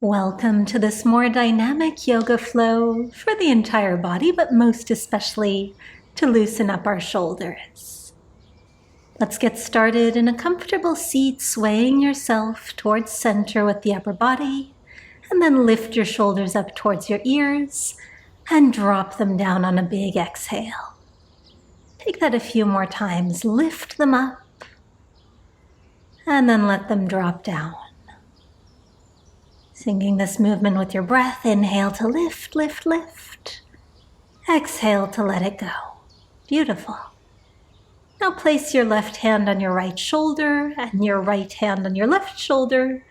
Welcome to this more dynamic yoga flow for the entire body, but most especially to loosen up our shoulders. Let's get started in a comfortable seat, swaying yourself towards center with the upper body, and then lift your shoulders up towards your ears and drop them down on a big exhale. Take that a few more times. Lift them up and then let them drop down. Singing this movement with your breath. Inhale to lift, lift, lift. Exhale to let it go. Beautiful. Now place your left hand on your right shoulder and your right hand on your left shoulder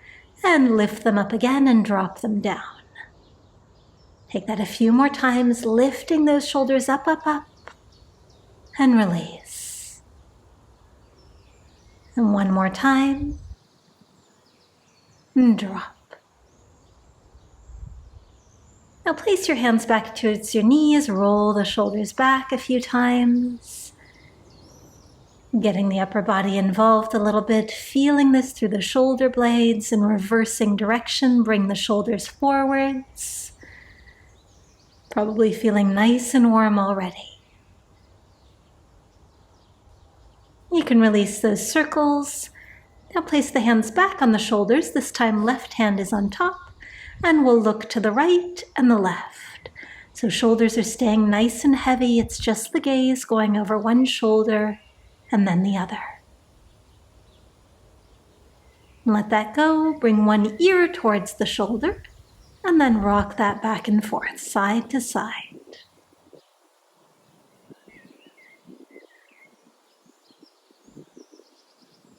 and lift them up again and drop them down. Take that a few more times, lifting those shoulders up, up, up, and release. And one more time, and drop. Now place your hands back towards your knees, roll the shoulders back a few times. Getting the upper body involved a little bit, feeling this through the shoulder blades and reversing direction, bring the shoulders forwards. Probably feeling nice and warm already. You can release those circles. Now place the hands back on the shoulders. This time left hand is on top. And we'll look to the right and the left. So shoulders are staying nice and heavy. It's just the gaze going over one shoulder and then the other. Let that go. Bring one ear towards the shoulder and then rock that back and forth, side to side.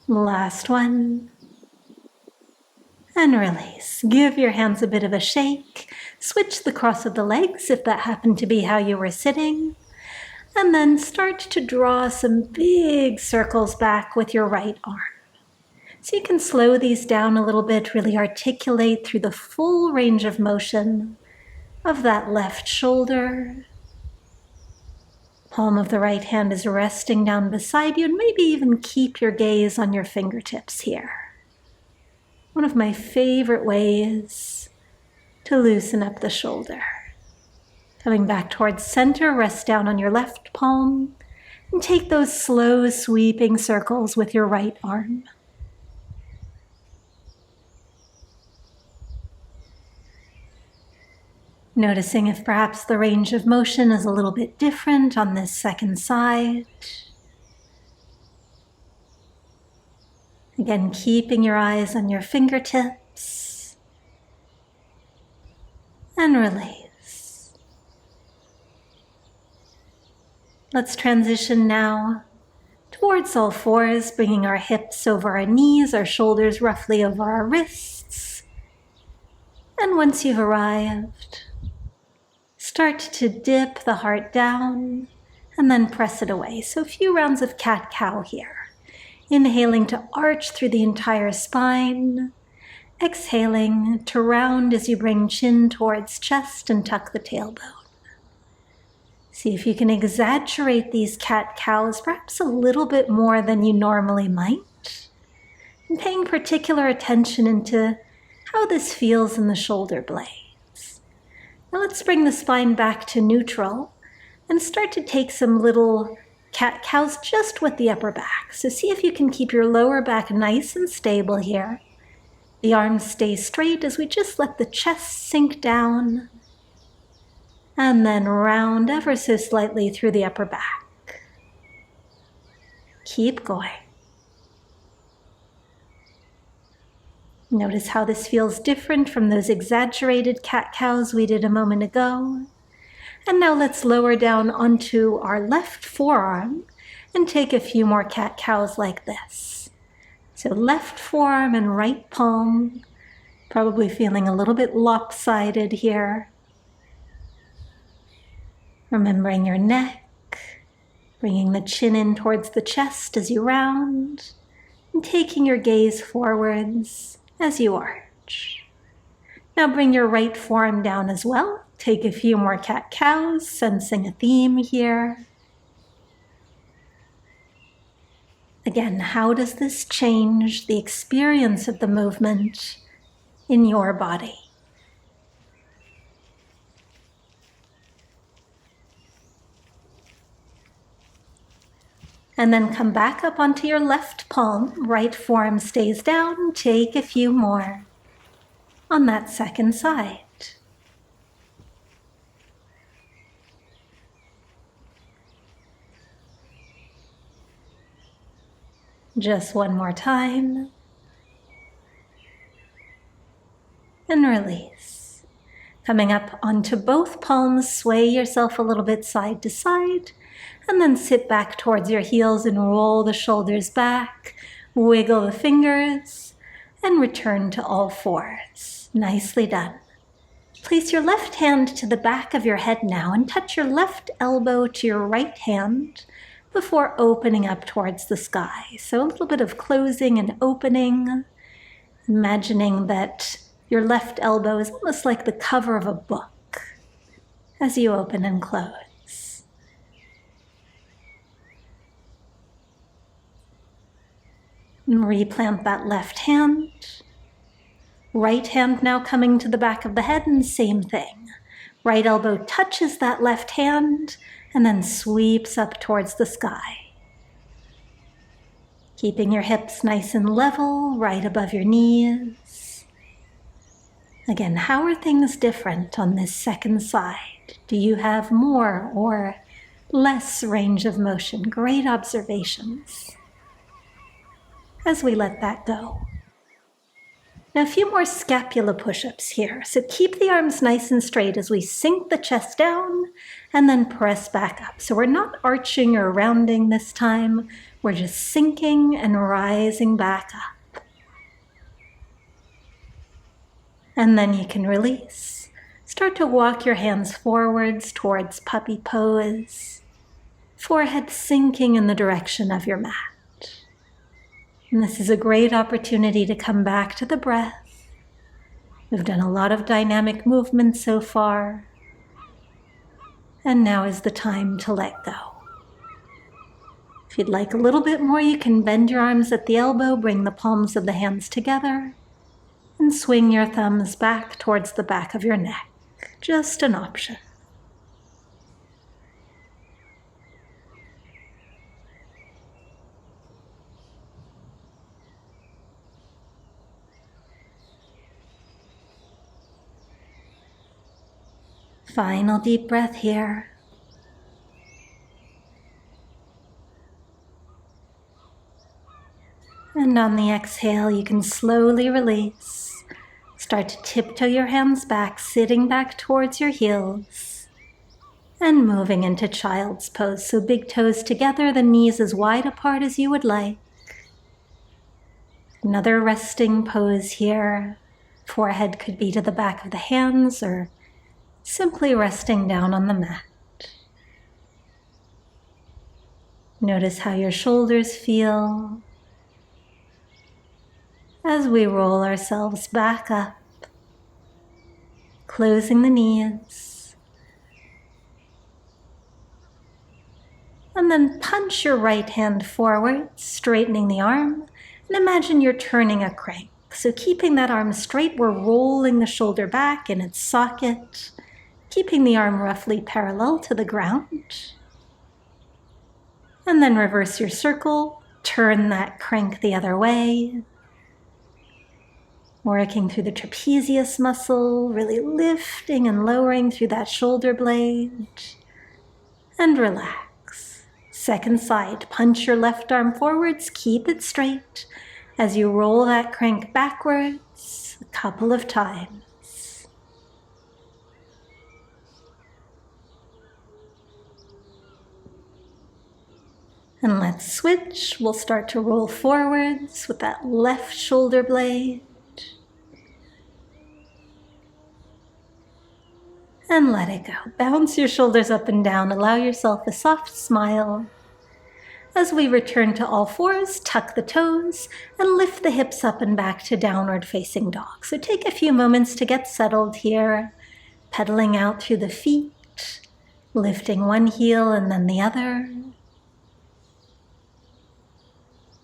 Last one. And release. Give your hands a bit of a shake. Switch the cross of the legs if that happened to be how you were sitting. And then start to draw some big circles back with your right arm. So you can slow these down a little bit, really articulate through the full range of motion of that left shoulder. Palm of the right hand is resting down beside you, and maybe even keep your gaze on your fingertips here. One of my favorite ways to loosen up the shoulder. Coming back towards center, rest down on your left palm and take those slow sweeping circles with your right arm. Noticing if perhaps the range of motion is a little bit different on this second side. Again, keeping your eyes on your fingertips. And release. Let's transition now towards all fours, bringing our hips over our knees, our shoulders roughly over our wrists. And once you've arrived, start to dip the heart down and then press it away. So a few rounds of cat-cow here. Inhaling to arch through the entire spine. Exhaling to round as you bring chin towards chest and tuck the tailbone. See if you can exaggerate these cat-cows perhaps a little bit more than you normally might. And paying particular attention into how this feels in the shoulder blades. Now let's bring the spine back to neutral and start to take some little cat-cows just with the upper back. So see if you can keep your lower back nice and stable here. The arms stay straight as we just let the chest sink down and then round ever so slightly through the upper back. Keep going. Notice how this feels different from those exaggerated cat-cows we did a moment ago. And now let's lower down onto our left forearm and take a few more cat-cows like this. So left forearm and right palm, probably feeling a little bit lopsided here. Remembering your neck, bringing the chin in towards the chest as you round, and taking your gaze forwards as you arch. Now bring your right forearm down as well. Take a few more cat-cows, sensing a theme here. Again, how does this change the experience of the movement in your body? And then come back up onto your left palm. Right forearm stays down. Take a few more on that second side. Just one more time. And release. Coming up onto both palms, sway yourself a little bit side to side, and then sit back towards your heels and roll the shoulders back, wiggle the fingers, and return to all fours. Nicely done. Place your left hand to the back of your head now and touch your left elbow to your right hand before opening up towards the sky. So a little bit of closing and opening, imagining that your left elbow is almost like the cover of a book as you open and close. And replant that left hand. Right hand now coming to the back of the head, and same thing. Right elbow touches that left hand and then sweeps up towards the sky. Keeping your hips nice and level, right above your knees. Again, how are things different on this second side? Do you have more or less range of motion? Great observations. As we let that go. Now a few more scapula push-ups here. So keep the arms nice and straight as we sink the chest down and then press back up. So we're not arching or rounding this time. We're just sinking and rising back up. And then you can release. Start to walk your hands forwards towards puppy pose. Forehead sinking in the direction of your mat. And this is a great opportunity to come back to the breath. We've done a lot of dynamic movement so far. And now is the time to let go. If you'd like a little bit more, you can bend your arms at the elbow, bring the palms of the hands together, and swing your thumbs back towards the back of your neck. Just an option. Final deep breath here. And on the exhale, you can slowly release. Start to tiptoe your hands back, sitting back towards your heels. And moving into child's pose. So big toes together, the knees as wide apart as you would like. Another resting pose here. Forehead could be to the back of the hands or simply resting down on the mat. Notice how your shoulders feel as we roll ourselves back up, closing the knees. And then punch your right hand forward, straightening the arm, and imagine you're turning a crank. So keeping that arm straight, we're rolling the shoulder back in its socket, keeping the arm roughly parallel to the ground. And then reverse your circle, turn that crank the other way. Working through the trapezius muscle, really lifting and lowering through that shoulder blade. And relax. Second side, punch your left arm forwards, keep it straight as you roll that crank backwards a couple of times. And let's switch. We'll start to roll forwards with that left shoulder blade. And let it go. Bounce your shoulders up and down. Allow yourself a soft smile. As we return to all fours, tuck the toes and lift the hips up and back to downward facing dog. So take a few moments to get settled here, pedaling out through the feet, lifting one heel and then the other.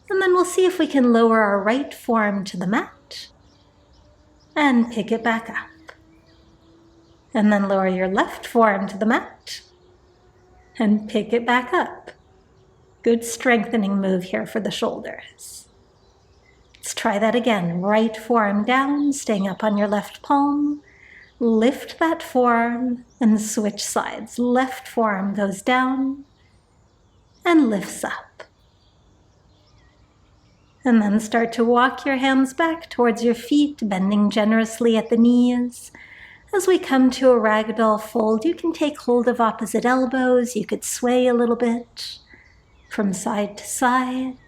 And then we'll see if we can lower our right forearm to the mat and pick it back up. And then lower your left forearm to the mat and pick it back up. Good strengthening move here for the shoulders. Let's try that again. Right forearm down, staying up on your left palm. Lift that forearm and switch sides. Left forearm goes down and lifts up. And then start to walk your hands back towards your feet, bending generously at the knees. As we come to a ragdoll fold, you can take hold of opposite elbows. You could sway a little bit from side to side.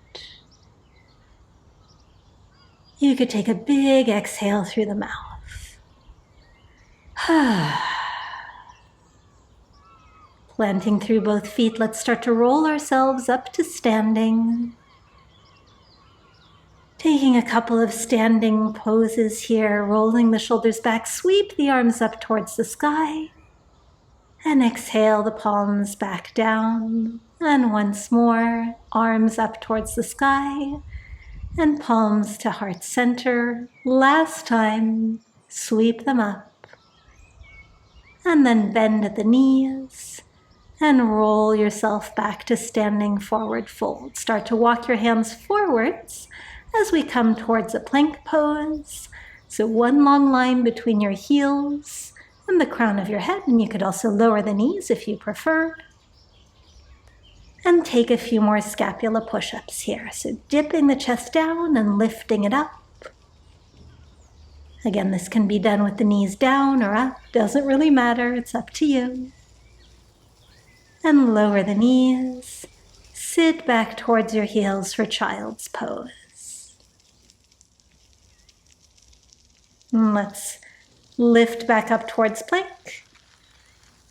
You could take a big exhale through the mouth. Planting through both feet, let's start to roll ourselves up to standing. Taking a couple of standing poses here, rolling the shoulders back, sweep the arms up towards the sky, and exhale the palms back down. And once more, arms up towards the sky, and palms to heart center. Last time, sweep them up, and then bend at the knees, and roll yourself back to standing forward fold. Start to walk your hands forwards as we come towards a plank pose. So one long line between your heels and the crown of your head, and you could also lower the knees if you prefer. And take a few more scapula push-ups here. So dipping the chest down and lifting it up. Again, this can be done with the knees down or up. Doesn't really matter, it's up to you. And lower the knees. Sit back towards your heels for child's pose. And let's lift back up towards plank.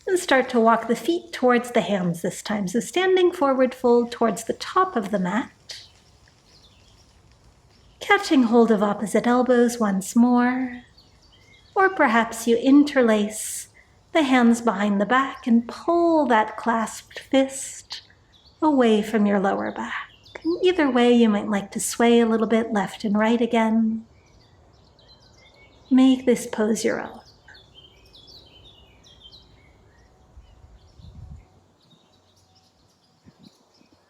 And start to walk the feet towards the hands this time. So standing forward fold towards the top of the mat. Catching hold of opposite elbows once more. Or perhaps you interlace the hands behind the back and pull that clasped fist away from your lower back. And either way, you might like to sway a little bit left and right again. Make this pose your own.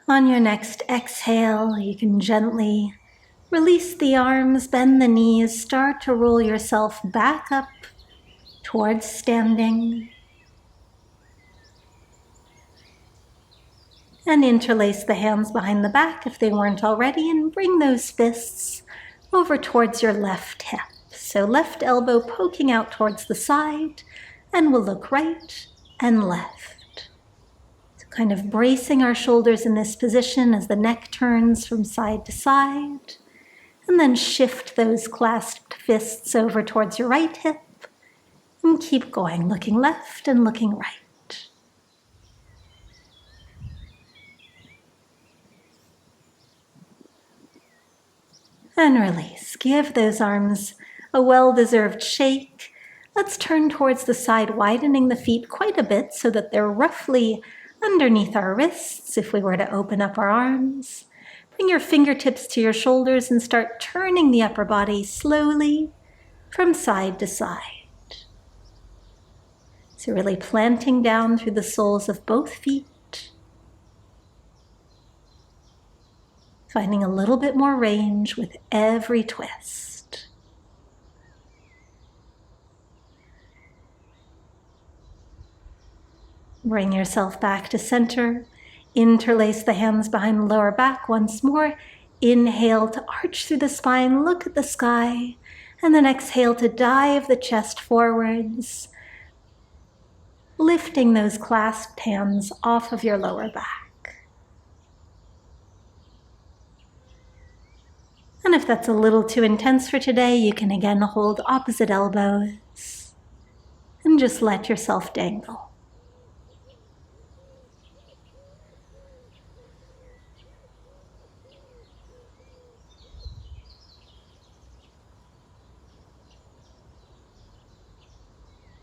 On your next exhale, you can gently release the arms, bend the knees, start to roll yourself back up towards standing. And interlace the hands behind the back if they weren't already, and bring those fists over towards your left hip. So left elbow poking out towards the side, and we'll look right and left. So kind of bracing our shoulders in this position as the neck turns from side to side, and then shift those clasped fists over towards your right hip, and keep going, looking left and looking right. And release. Give those arms a well-deserved shake. Let's turn towards the side, widening the feet quite a bit so that they're roughly underneath our wrists if we were to open up our arms. Bring your fingertips to your shoulders and start turning the upper body slowly from side to side. So really planting down through the soles of both feet. Finding a little bit more range with every twist. Bring yourself back to center. Interlace the hands behind the lower back once more. Inhale to arch through the spine, look at the sky, and then exhale to dive the chest forwards, lifting those clasped hands off of your lower back. And if that's a little too intense for today, you can again hold opposite elbows and just let yourself dangle.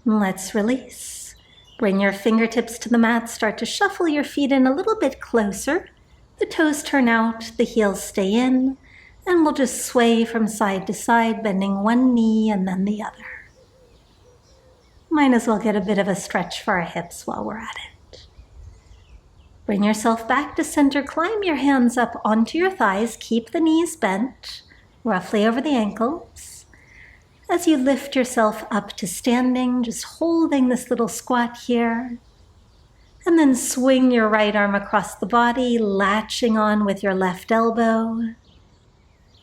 Let's release. Bring your fingertips to the mat. Start to shuffle your feet in a little bit closer. The toes turn out, the heels stay in, and we'll just sway from side to side, bending one knee and then the other. Might as well get a bit of a stretch for our hips while we're at it. Bring yourself back to center. Climb your hands up onto your thighs. Keep the knees bent, roughly over the ankles. As you lift yourself up to standing, just holding this little squat here. And then swing your right arm across the body, latching on with your left elbow.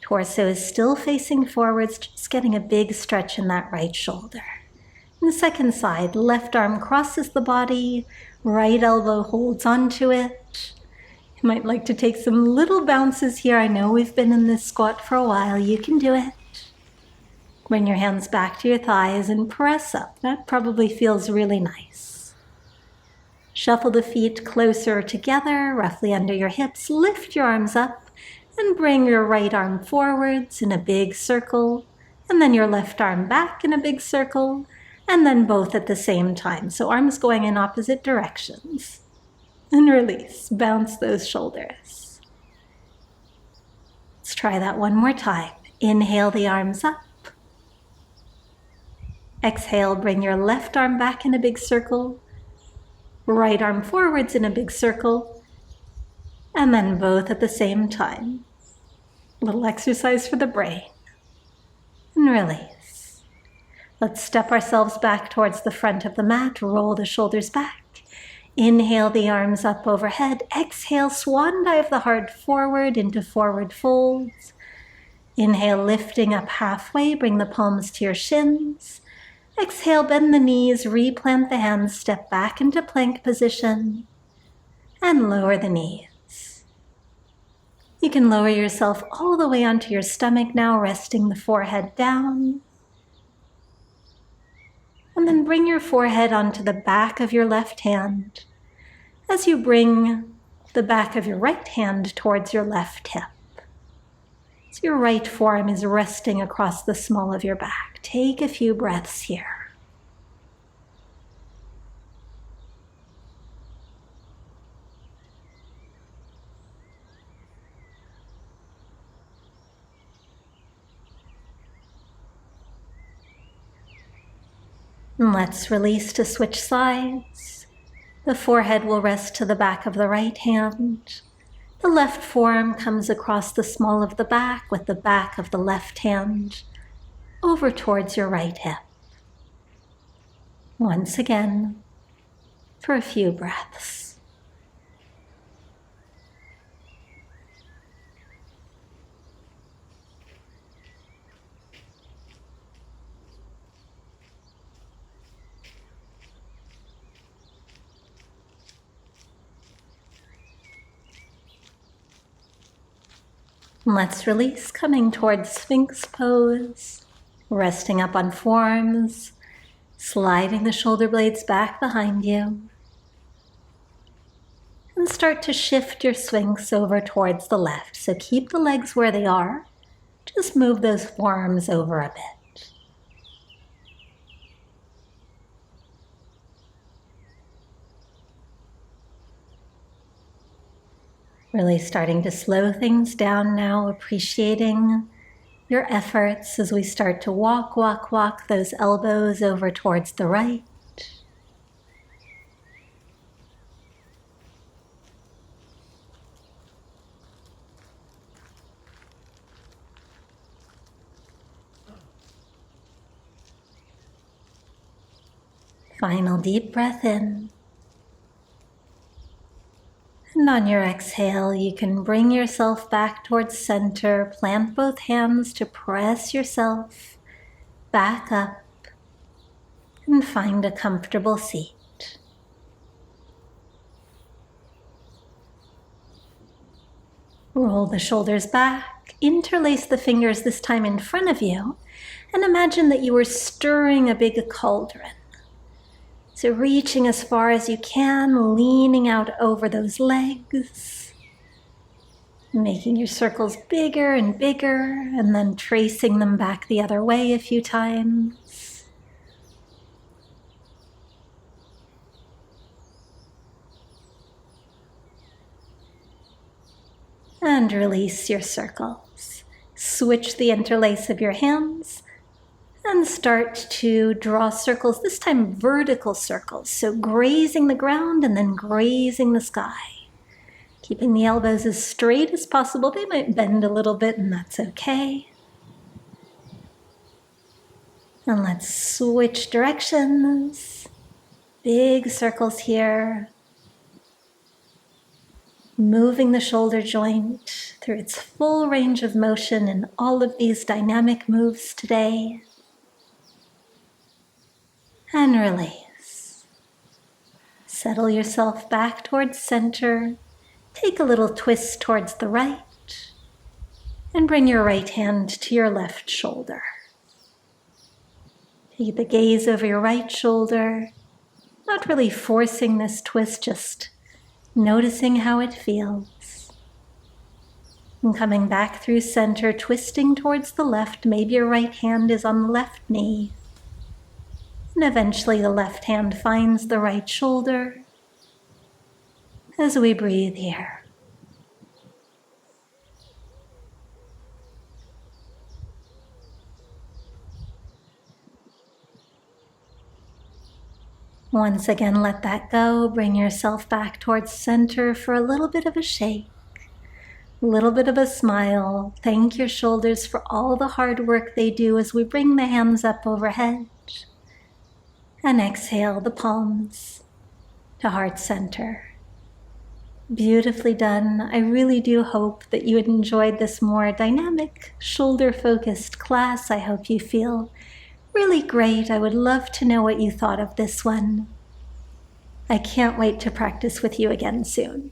Torso is still facing forwards, just getting a big stretch in that right shoulder. And the second side, left arm crosses the body, right elbow holds onto it. You might like to take some little bounces here. I know we've been in this squat for a while. You can do it. Bring your hands back to your thighs and press up. That probably feels really nice. Shuffle the feet closer together, roughly under your hips. Lift your arms up and bring your right arm forwards in a big circle, and then your left arm back in a big circle, and then both at the same time. So arms going in opposite directions. And release. Bounce those shoulders. Let's try that one more time. Inhale the arms up. Exhale, bring your left arm back in a big circle. Right arm forwards in a big circle, and then both at the same time. Little exercise for the brain. And release. Let's step ourselves back towards the front of the mat, roll the shoulders back. Inhale the arms up overhead. Exhale, swan dive the heart forward into forward folds. Inhale, lifting up halfway, bring the palms to your shins. Exhale, bend the knees, replant the hands, step back into plank position, and lower the knees. You can lower yourself all the way onto your stomach now, resting the forehead down. And then bring your forehead onto the back of your left hand as you bring the back of your right hand towards your left hip. So your right forearm is resting across the small of your back. Take a few breaths here. And let's release to switch sides. The forehead will rest to the back of the right hand. The left forearm comes across the small of the back with the back of the left hand over towards your right hip. Once again, for a few breaths. Let's release, coming towards Sphinx pose, resting up on forearms, sliding the shoulder blades back behind you, and start to shift your Sphinx over towards the left. So keep the legs where they are, just move those forearms over a bit. Really starting to slow things down now, appreciating your efforts as we start to walk those elbows over towards the right. Final deep breath in. And on your exhale, you can bring yourself back towards center, plant both hands to press yourself back up and find a comfortable seat. Roll the shoulders back, interlace the fingers this time in front of you, and imagine that you are stirring a big cauldron. So reaching as far as you can, leaning out over those legs, making your circles bigger and bigger, and then tracing them back the other way a few times. And release your circles. Switch the interlace of your hands and start to draw circles, this time vertical circles. So grazing the ground and then grazing the sky. Keeping the elbows as straight as possible. They might bend a little bit, and that's okay. And let's switch directions. Big circles here. Moving the shoulder joint through its full range of motion in all of these dynamic moves today. And release. Settle yourself back towards center. Take a little twist towards the right. And bring your right hand to your left shoulder. Take the gaze over your right shoulder. Not really forcing this twist, just noticing how it feels. And coming back through center, twisting towards the left. Maybe your right hand is on the left knee. And eventually the left hand finds the right shoulder as we breathe here. Once again, let that go. Bring yourself back towards center for a little bit of a shake, a little bit of a smile. Thank your shoulders for all the hard work they do as we bring the hands up overhead. And exhale the palms to heart center. Beautifully done. I really do hope that you had enjoyed this more dynamic, shoulder-focused class. I hope you feel really great. I would love to know what you thought of this one. I can't wait to practice with you again soon.